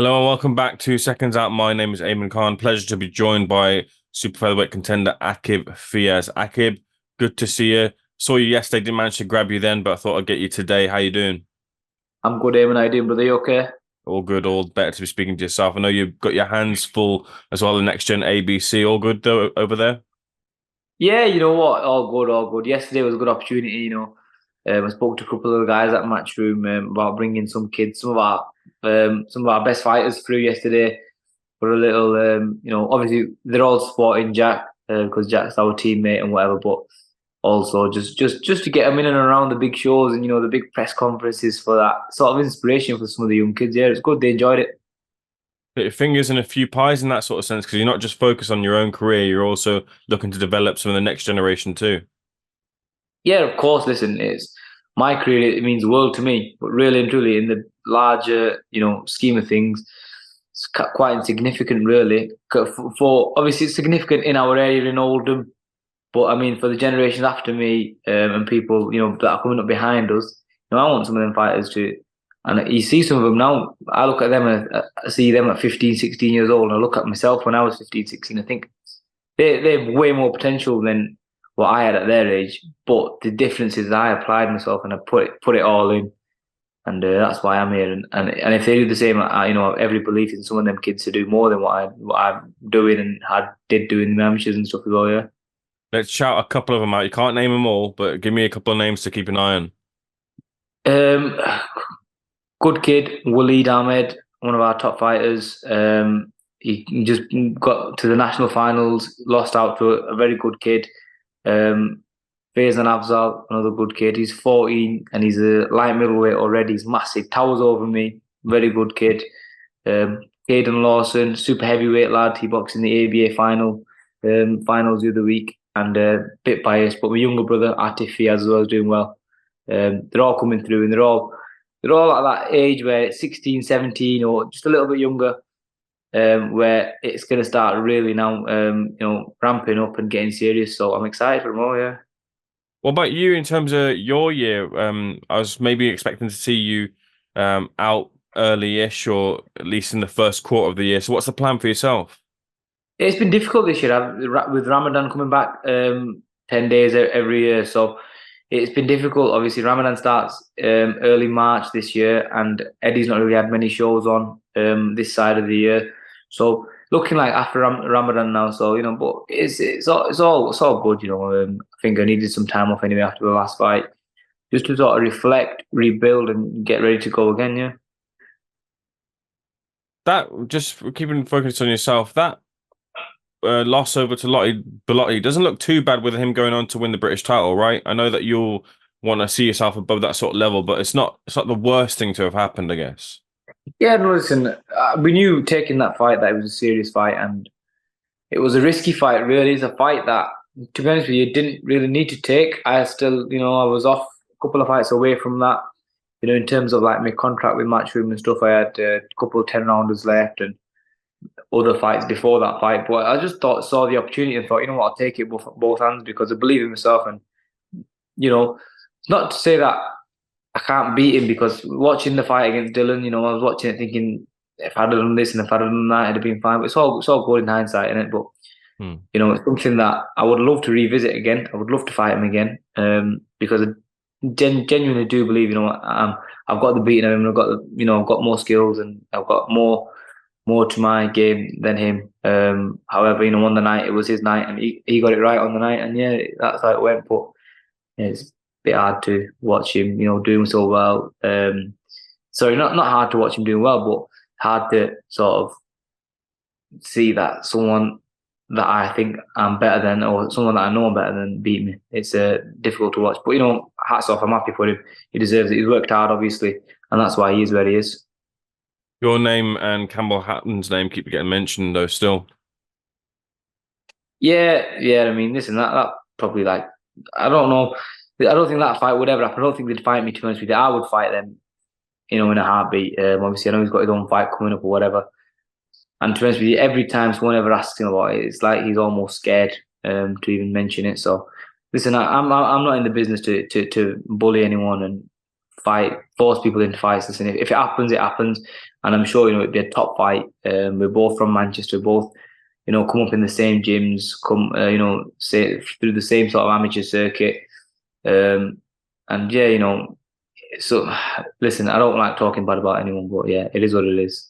Hello and welcome back to Seconds Out. My name is Eamon Khan. Pleasure to be joined by super featherweight contender Aqib Fiaz. Aqib, good to see you. Saw you yesterday, didn't manage to grab you then, but I thought I'd get you today. How you doing? I'm good, Eamon. How you doing, brother? You okay? All good, all better to be speaking to yourself. I know you've got your hands full as well, the next gen ABC. All good though over there? Yeah, you know what? All good, all good. Yesterday was a good opportunity, I spoke to a couple of the guys at Matchroom about bringing some kids, some of our best fighters through yesterday for a little, obviously they're all supporting Jack because Jack's our teammate and whatever, but also just to get them in and around the big shows and the big press conferences for that sort of inspiration for some of the young kids. Yeah, it's good. They enjoyed it. Put your fingers in a few pies in that sort of sense, because you're not just focused on your own career, you're also looking to develop some of the next generation too. Yeah, of course. Listen, it's my career. It means the world to me, but really and truly, in the larger, scheme of things, it's quite insignificant, really. For obviously, it's significant in our area in Oldham, but I mean, for the generations after me and people, that are coming up behind us, I want some of them fighters to. And you see some of them now. I look at them and I see them at 15, 16 years old, and I look at myself when I was 15, 16. I think they have way more potential than what I had at their age. But the difference is I applied myself and I put it all in, and that's why I'm here. And if they do the same, I have every belief in some of them kids to do more than what I'm doing and had did do in the amateurs and stuff as well. Yeah. Let's shout a couple of them out. You can't name them all, but give me a couple of names to keep an eye on. Um, Good kid, Waleed Ahmed, one of our top fighters. He just got to the national finals, lost out to a very good kid. Um, Faizan Afzal, another good kid. He's 14 and he's a light middleweight already. He's massive, towers over me. Very good kid. Um, Caden Lawson, super heavyweight lad. He boxed in the ABA finals the other week, and bit biased, but my younger brother Aqib Fiaz as well is doing well. They're all coming through, and they're all at that age where it's 16, 17, or just a little bit younger, where it's going to start really now, ramping up and getting serious. So I'm excited for them all. Yeah. What about you in terms of your year? I was maybe expecting to see you out early-ish or at least in the first quarter of the year. So what's the plan for yourself? It's been difficult this year with Ramadan coming back 10 days every year. So it's been difficult. Obviously, Ramadan starts early March this year, and Eddie's not really had many shows on this side of the year. So looking like after Ramadan now. So but it's all good. I think I needed some time off anyway after the last fight, just to sort of reflect, rebuild, and get ready to go again. Yeah. That just keeping focused on yourself. That loss over to Lottie Belotti doesn't look too bad with him going on to win the British title, right? I know that you'll want to see yourself above that sort of level, but it's not the worst thing to have happened, I guess. Yeah, no, listen, we knew taking that fight that it was a serious fight, and it was a risky fight, really. It's a fight that, to be honest with you, didn't really need to take. I still, I was off a couple of fights away from that. In terms of like my contract with Matchroom and stuff, I had a couple of 10 rounders left and other fights before that fight. But I just saw the opportunity and thought, what, I'll take it both hands because I believe in myself. And, it's not to say that I can't beat him because watching the fight against Dylan, I was watching it thinking if I'd have done this and if I'd have done that, it'd have been fine. But it's all good in hindsight, isn't it? But Hmm. it's something that I would love to revisit again. I would love to fight him again because I genuinely do believe, I've got the beating of him. I've got I've got more skills and I've got more to my game than him. However, on the night it was his night and he got it right on the night, and yeah, that's how it went. But yeah, it's a bit hard to watch him, doing so well. Sorry, not hard to watch him doing well, but hard to sort of see that someone that I think I'm better than, or someone that I know I'm better than, beat me. It's difficult to watch. But hats off. I'm happy for him. He deserves it. He's worked hard, obviously, and that's why he is where he is. Your name and Campbell Hatton's name keep getting mentioned though still. Yeah, yeah. I mean, listen, that probably like I don't know. I don't think that fight would ever happen. I don't think they'd fight me, to be honest with you. I would fight them, in a heartbeat. Obviously, I know he's got his own fight coming up or whatever. And to be honest with you, every time someone ever asks him about it, it's like he's almost scared to even mention it. So, listen, I'm not in the business to bully anyone and force people into fights. Listen, if it happens, it happens. and I'm sure it'd be a top fight. We're both from Manchester, both come up in the same gyms, come say through the same sort of amateur circuit, and yeah, so listen, I don't like talking bad about anyone, but yeah, it is what it is.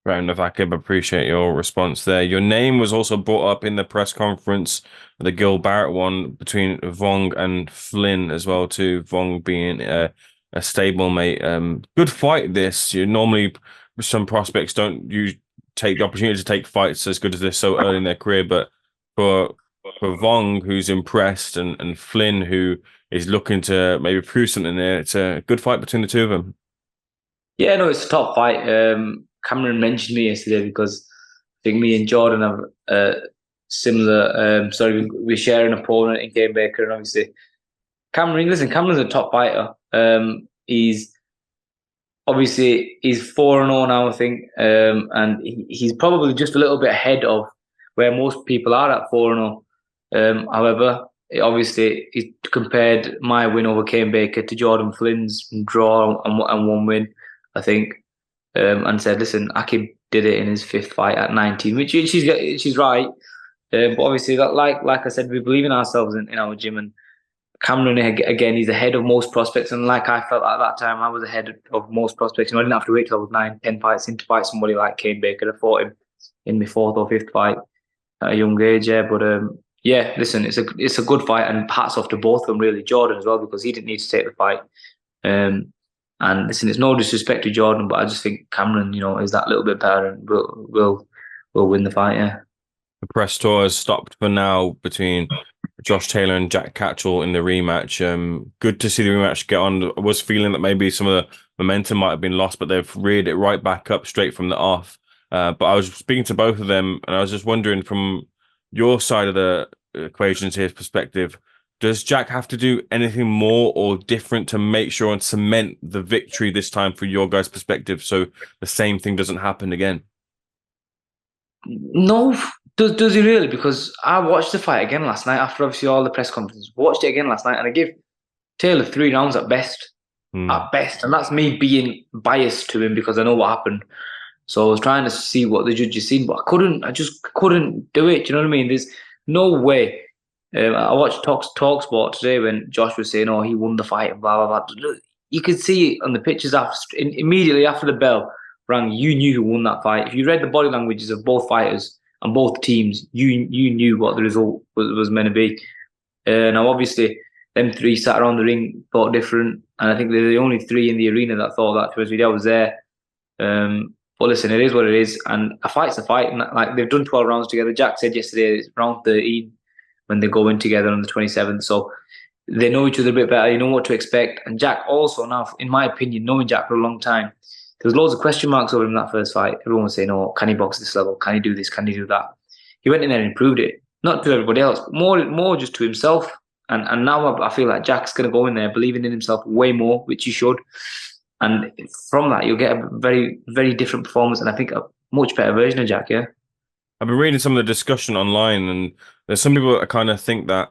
Fair enough, Aqib. Appreciate your response there. Your name was also brought up in the press conference, the Gil Barrett one between Vong and Flynn as well, too. Vong being a stablemate. Good fight this. You normally some prospects don't you take the opportunity to take fights as good as this so early in their career, but for Vong, who's impressed, and Flynn, who is looking to maybe prove something there, it's a good fight between the two of them. Yeah, no, it's a top fight. Cameron mentioned me yesterday because I think me and Jordan have similar. Sorry, we share an opponent in Game Baker, and obviously Cameron's a top fighter. He's 4-0 now, I think, and he's probably just a little bit ahead of where most people are at 4-0. However, he compared my win over Kane Baker to Jordan Flynn's draw and one win, I think, and said, "Listen, Aqib did it in his 5th fight at 19," which she's right. But obviously, like I said, we believe in ourselves in our gym, and Cameron again, he's ahead of most prospects, and like I felt at that time, I was ahead of most prospects. I didn't have to wait till I was 9, 10 fights in to fight somebody like Kane Baker. I fought him in my 4th or 5th fight at a young age, yeah. But yeah, listen, it's a good fight, and hats off to both of them, really. Jordan as well, because he didn't need to take the fight. And listen, it's no disrespect to Jordan, but I just think Cameron, is that little bit better, and will win the fight. Yeah. The press tour has stopped for now between Josh Taylor and Jack Catterall in the rematch. Good to see the rematch get on. I was feeling that maybe some of the momentum might have been lost, but they've reared it right back up straight from the off. But I was speaking to both of them, and I was just wondering from your side of the equations here perspective, does Jack have to do anything more or different to make sure and cement the victory this time for your guys' perspective so the same thing doesn't happen again? No, does he really? Because I watched the fight again last night after obviously all the press conferences. Watched it again last night, and I gave Taylor 3 rounds at best. At best, and that's me being biased to him because I know what happened. So I was trying to see what the judges seen, but I just couldn't do it. Do you know what I mean? There's no way. I watched Talksport today when Josh was saying, "Oh, he won the fight," and blah blah blah. You could see on the pictures immediately after the bell rang, you knew who won that fight. If you read the body languages of both fighters and both teams, you knew what the result was meant to be. Now, obviously, them 3 sat around the ring thought different, and I think they're the only 3 in the arena that thought that. To us, I was there. But listen, it is what it is, and a fight's a fight. And like they've done 12 rounds together. Jack said yesterday it's round 13 when they go in together on the 27th. So they know each other a bit better. You know what to expect. And Jack also now, in my opinion, knowing Jack for a long time, there was loads of question marks over him in that first fight. Everyone was saying, "Oh, can he box this level? Can he do this? Can he do that?" He went in there and improved it, not to everybody else, but more just to himself. And now I feel like Jack's going to go in there believing in himself way more, which he should. And from that, you'll get a very, very different performance, and I think a much better version of Jack, yeah. I've been reading some of the discussion online, and there's some people that kind of think that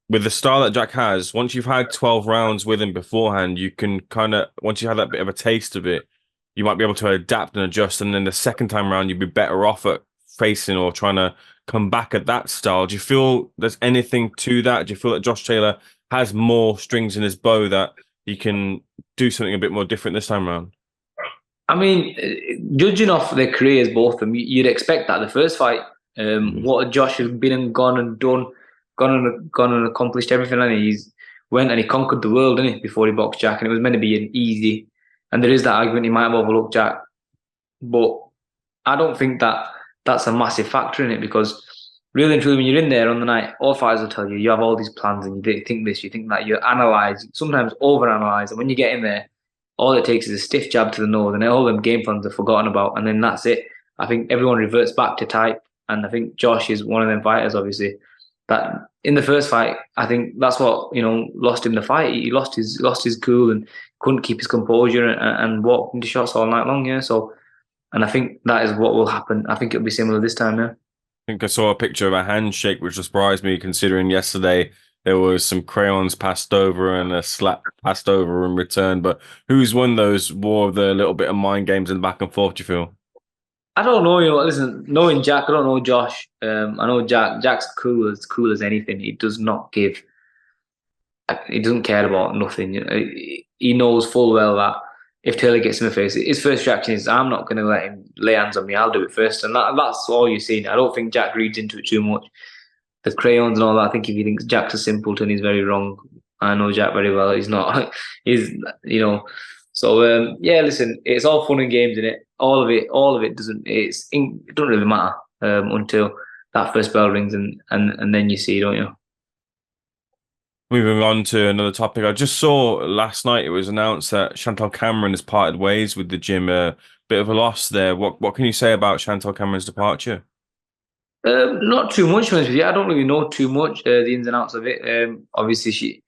with the style that Jack has, once you've had 12 rounds with him beforehand, you can kind of, once you have that bit of a taste of it, you might be able to adapt and adjust. And then the second time round, you'd be better off at facing or trying to come back at that style. Do you feel there's anything to that? Do you feel that Josh Taylor has more strings in his bow that he can do something a bit more different this time around? I mean, judging off their careers, both of them, you'd expect that the first fight, what Josh has been and gone and done, gone and accomplished everything, and he's went and he conquered the world, didn't he, before he boxed Jack, and it was meant to be an easy. And there is that argument he might have overlooked Jack, but I don't think that's a massive factor in it, because really and truly, when you're in there on the night, all fighters will tell you you have all these plans and you think this, you think that, you analyse, sometimes overanalyze, and when you get in there, all it takes is a stiff jab to the nose, and all them game plans are forgotten about, and then that's it. I think everyone reverts back to type, and I think Josh is one of them fighters, obviously, that in the first fight, I think that's what lost him the fight. He lost his cool and couldn't keep his composure and walked into shots all night long. Yeah, so, and I think that is what will happen. I think it'll be similar this time. Yeah. I think I saw a picture of a handshake, which surprised me considering yesterday there was some crayons passed over and a slap passed over in return. But who's won those war of the little bit of mind games and back and forth, do you feel? I don't know, listen, knowing Jack, I don't know Josh. I know Jack's cool as anything. He does not give, he doesn't care about nothing. He knows full well that if Taylor gets in the face, his first reaction is, I'm not going to let him lay hands on me. I'll do it first. And that's all you're seeing. I don't think Jack reads into it too much. The crayons and all that, I think if he thinks Jack's a simpleton, he's very wrong. I know Jack very well. He's not. He's, So yeah, listen, it's all fun and games in it. All of it doesn't. It doesn't really matter until that first bell rings and then you see, don't you? Moving on to another topic, I just saw last night it was announced that Shantel Cameron has parted ways with the gym. A bit of a loss there. What can you say about Shantel Cameron's departure? Not too much, to be honest with you. I don't really know too much the ins and outs of it. Obviously,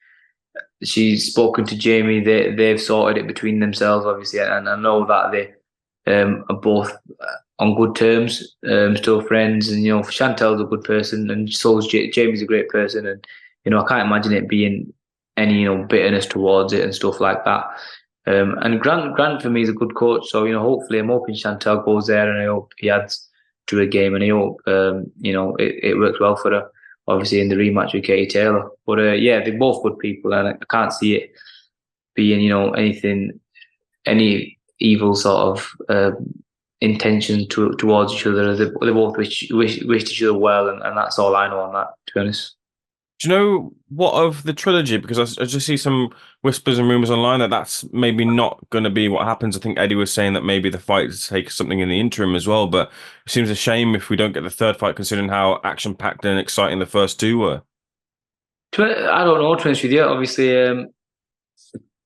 she's spoken to Jamie. They've sorted it between themselves, obviously, and I know that they are both on good terms, still friends. And Chantel's a good person, and so is Jamie's a great person. And I can't imagine it being any bitterness towards it and stuff like that. And Grant for me is a good coach, so hopefully I'm hoping Chantel goes there, and I hope he adds to a game, and I hope it works well for her. Obviously in the rematch with Katie Taylor, but yeah, they're both good people, and I can't see it being any evil sort of intention towards each other. They both wish each other well, and that's all I know on that, to be honest. Do you know what of the trilogy? Because I just see some whispers and rumors online that that's maybe not going to be what happens. I think Eddie was saying that maybe the fight take something in the interim as well. But it seems a shame if we don't get the third fight, considering how action-packed and exciting the first two were. I don't know, to be honest with you. Obviously,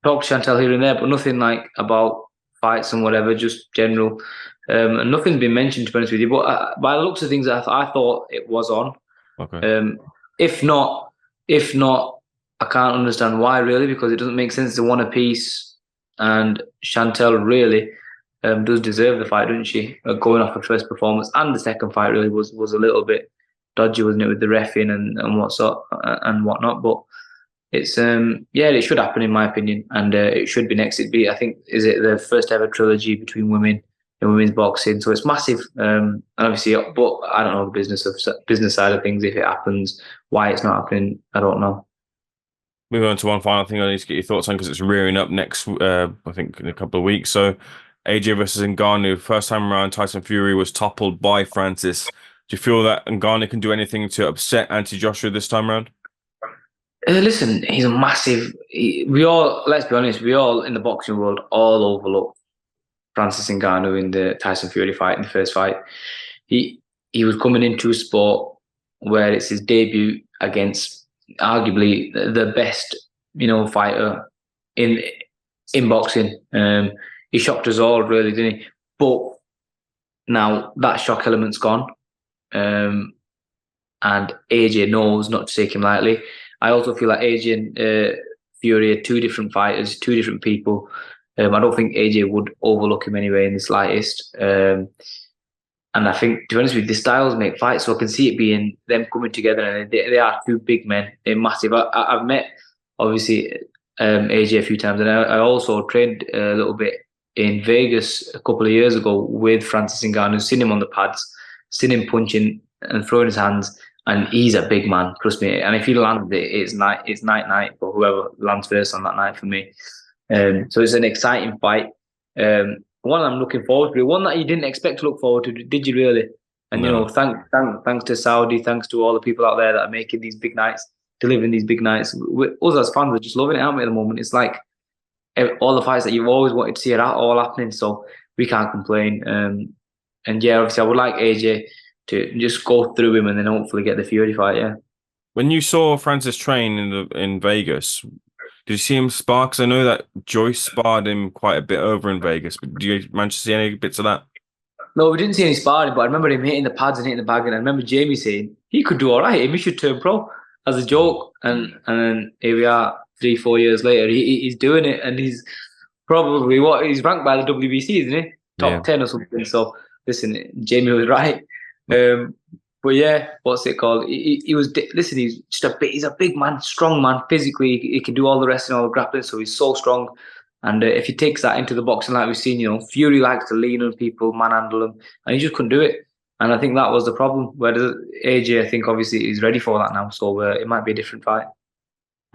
talk to Chantel here and there, but nothing like about fights and whatever, just general. And nothing's been mentioned, to be honest with you. But by the looks of things, I thought it was on. Okay. If not, I can't understand why, really, because it doesn't make sense to one apiece. And Chantelle really does deserve the fight, doesn't she? Going off her first performance, and the second fight really was a little bit dodgy, wasn't it, with the reffing and whatnot. But it's it should happen in my opinion, and it should be next. It'd be, I think, is it the first ever trilogy between women in women's boxing? So it's massive, and obviously, but I don't know the business side of things. If it happens, why it's not happening, I don't know. Moving on to one final thing I need to get your thoughts on because it's rearing up next, I think, in a couple of weeks. So, AJ versus Ngannou. First time around, Tyson Fury was toppled by Francis. Do you feel that Ngannou can do anything to upset Anti Joshua this time around? Listen, he's a massive. Let's be honest, we all in the boxing world all overlook Francis Ngannou in the Tyson Fury fight, in the first fight. He was coming into a sport where it's his debut against arguably the best, fighter in boxing. He shocked us all, really, didn't he? But now that shock element's gone, and AJ knows not to take him lightly. I also feel like AJ and Fury are two different fighters, two different people. I don't think AJ would overlook him anyway in the slightest. And I think, to be honest with you, the styles make fights, so I can see it being them coming together. And they are two big men. They're massive. I've met, obviously, AJ a few times, and I also trained a little bit in Vegas a couple of years ago with Francis Ngannou. Seen him on the pads, seen him punching and throwing his hands, and he's a big man, trust me. And if he lands it, it's night for whoever lands first on that night for me. So it's an exciting fight. One I'm looking forward to. One that you didn't expect to look forward to, did you really? And No. thanks to Saudi, thanks to all the people out there that are making these big nights, delivering these big nights. Us as fans are just loving it, aren't we, at the moment? It's like all the fights that you've always wanted to see are all happening, so we can't complain. And yeah, obviously I would like AJ to just go through him and then hopefully get the Fury fight. Yeah. When you saw Francis train in Vegas, did you see him spar? Because I know that Joyce sparred him quite a bit over in Vegas, but do you manage to see any bits of that? No, we didn't see any sparring, but I remember him hitting the pads and hitting the bag, and I remember Jamie saying he could do all right. He should turn pro as a joke, and then here we are 3-4 years later. He's doing it, and he's probably he's ranked by the WBC, isn't he? Top 10 or something. So listen, Jamie was right. But yeah, what's it called? He was listen. He's a big man, strong man. Physically, he can do all the wrestling, all the grappling. So he's so strong. And if he takes that into the boxing, like we've seen, Fury likes to lean on people, manhandle them, and he just couldn't do it. And I think that was the problem. Whereas AJ, I think obviously he's ready for that now, so it might be a different fight.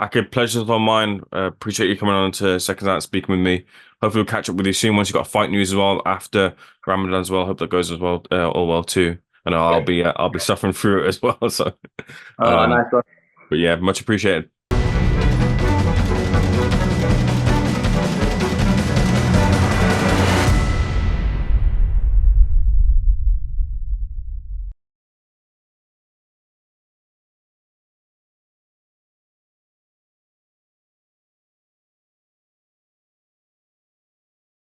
Akib, pleasure's on mine. Appreciate you coming on to Seconds Out speaking with me. Hopefully we'll catch up with you soon once you've got fight news as well after Ramadan as well. Hope that goes as well, all well too. I know I'll be suffering through it as well. So, Nice one. but yeah, much appreciated.